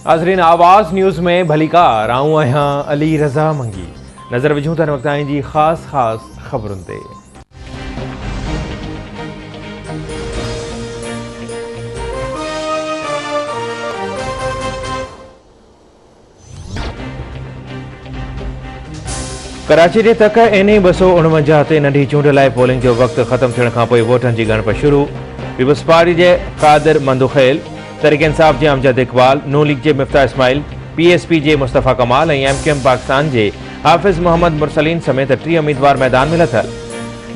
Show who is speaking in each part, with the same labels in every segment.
Speaker 1: नाज़रीन आवाज़ न्यूज़ में भलीकार आऊं आहियां अली रज़ा मंगी। नज़र विझूं था वक़्तां जी ख़ास ख़बरुनि ते। कराची जे तक NA 249 ते नंढी चूंड लाइ पोलिंग जो वक़्तु ख़त्म थियण खां पोइ वोटनि जी ॻणप शुरू। पीपल्स पार्टी जे क़ादिर मंदुखेल, तहरीक इंसाफ़ जे अमजद इक़बाल, नून लीग जे मिफ्ता इस्माइल, PSP जे मुस्तफ़ा कमाल ऐं MQM पाकिस्तान जे हाफ़िज़ मोहम्मद मुरसलीन समेत 3 उम्मीदवार मैदान में लथल।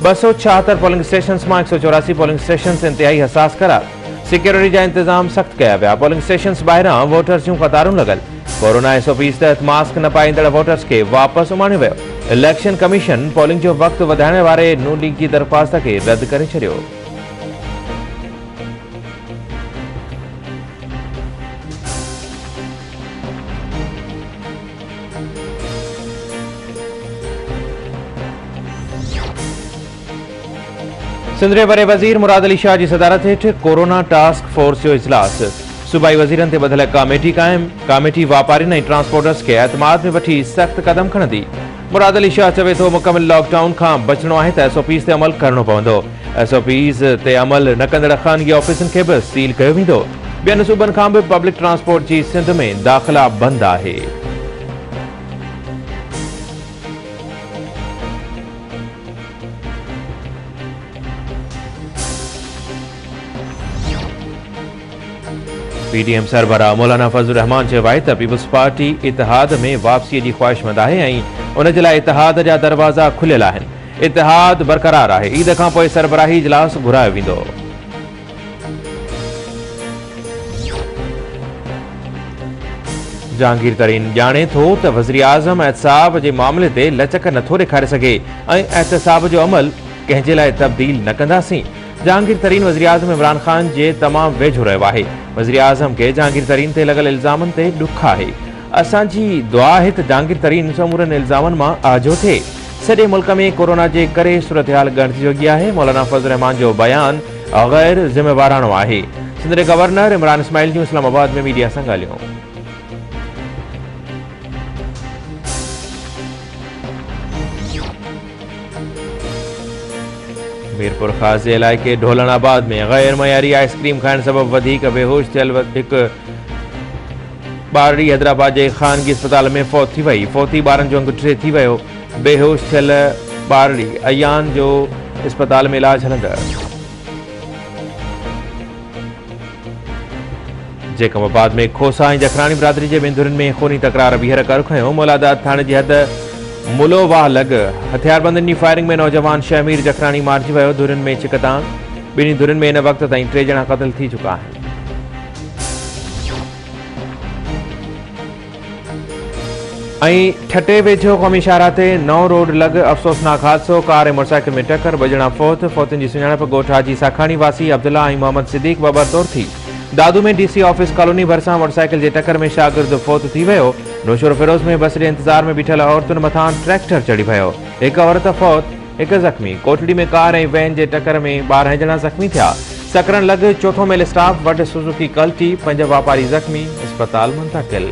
Speaker 1: 276 पोलिंग स्टेशन्स मां 184 पोलिंग स्टेशन्स इंतहाई हसास करार। सिक्योरिटी जा इंतजाम सख्त कया विया। पोलिंग स्टेशन्स ॿाहिरां वोटर्स जूं क़तारूं लॻल। कोरोना SOPs तहत मास्क न पाईंदड़ वोटर्स खे वापसि उमाणियो वियो। इलेक्शन कमीशन पोलिंग जो वक़्तु वधाइण वारे नून लीग जी दरख़्वास्त खे रद्द करे छॾियो। सिंध जे वॾे वज़ीर मुराद अली शाह जी सदारत हेठि कोरोना टास्क फोर्स जो इजलास। सूबाई वज़ीरनि ते ॿधल कमेटी क़ाइम। कमेटी वापारियुनि ऐं ट्रांसपोर्टर्स खे एतमाद में वठी सख़्त क़दम खणंदी। मुराद अली शाह चवे थो मुकमिल लॉकडाउन खां बचणो आहे त SOPs ते अमल करणो पवंदो। SOPs ते अमल न कंदड़ ख़ानगी ऑफिसनि खे बि सील कयो वेंदो। ॿियनि सूबनि खां बि पब्लिक ट्रांसपोर्ट जी सिंध में दाख़िला बंदि आहे। PDM सरबराह मौलाना फज़लुर रहमान चयो आहे त पीपल्स पार्टी इतिहाद में वापसीअ जी ख़्वाहिशमंद आहे ऐं उन जे लाइ इतिहाद जा दरवाज़ा खुलियल आहिनि। इतिहाद बरक़रार आहे। ईद खां पोइ सरबराही इजलास घुरायो वेंदो। जहांगीर तरीन ॼाणे थो त वज़ीर आज़म एहतसाब जे मामले ते लचक नथो ॾेखारे सघे ऐं एहतसाब जो अमल कंहिंजे लाइ तब्दील न कंदासीं। जहांगीर तरीन वज़ीर आज़म इमरान ख़ान जे तमामु वेझो रहियो आहे। वज़ीर आज़म के जहांगीर तरीन ते लॻल इल्ज़ामनि ते ॾुख आहे। असांजी दुआ आहे त जहांगीर तरीन समूरनि इल्ज़ामनि मां आजो थिए। सॼे मुल्क में कोरोना जे करे सूरतहाल ॻणिजी जोगी आहे। मौलाना फज़लुर रहमान जो बयान गैर ज़िम्मेवाराणो आहे। सिंध जे गवर्नर इमरान इस्माइल जूं इस्लामाबाद में मीडिया सां ॻाल्हियूं। मीरपुर ख़ास जे इलाइक़े ढोलनाबाद में गैर मयारी आइसक्रीम खाइण सबबि वधीक बेहोश थियल हिकु ॿारड़ी हैदराबाद जे ख़ानगी अस्पताल में फौत थी वई। फौती ॿारनि जो अंगूठे थी वियो। बेहोश थियल ॿारड़ी अयान जो अस्पताल में इलाज हलंदड़। जेकमाबाद में खोसा ऐं जखराणी बिरादरी जे ॿिनि में खूनी तकरार ॿीहर कर खयो। मौलादात थाणे जी हद मुलोवाह लॻ हथियारबंदनि जी फायरिंग में नौजवान शहमीर जखराणी मारिजी वियो। धुरियुनि में चिकतां। ॿिन्ही धुरियुनि में इन वक़्त ताईं 3 ॼणा क़त्ल थी चुका आहिनि। ऐं ठटे वेझो क़ौमी शाहराह ते 9 रोड लॻ अफ़सोसनाक हादसो। कार ऐं मोटरसाइकिल में टक्कर। 2 ॼणा फौत। फौतुनि जी सुञाणप ॻोठ हाजी साखाणी वासी अब्दुल्ला ऐं मोहम्मद सिद्दीक़ बबर तौर थी। दादू में DC ऑफिस कॉलोनी भरिसां मोटरसाइकिल जे टक्कर में शागिर्द फौत थी वियो। नौशर फिरोज में बस जे इंतज़ार में बीठल औरतुनि मथां ट्रैक्टर चढ़ी वियो। हिकु औरत फौत, हिकु ज़ख़्मी। कोटड़ी में कार ऐं वैन जे टक्कर में 12 ॼणा ज़ख़्मी थिया। सकरन लॻ चौथो मेल स्टाफ वटि सुज़ुकी कल्टी। 5 वापारी ज़ख़्मी। अस्पताल मुंतक़िल।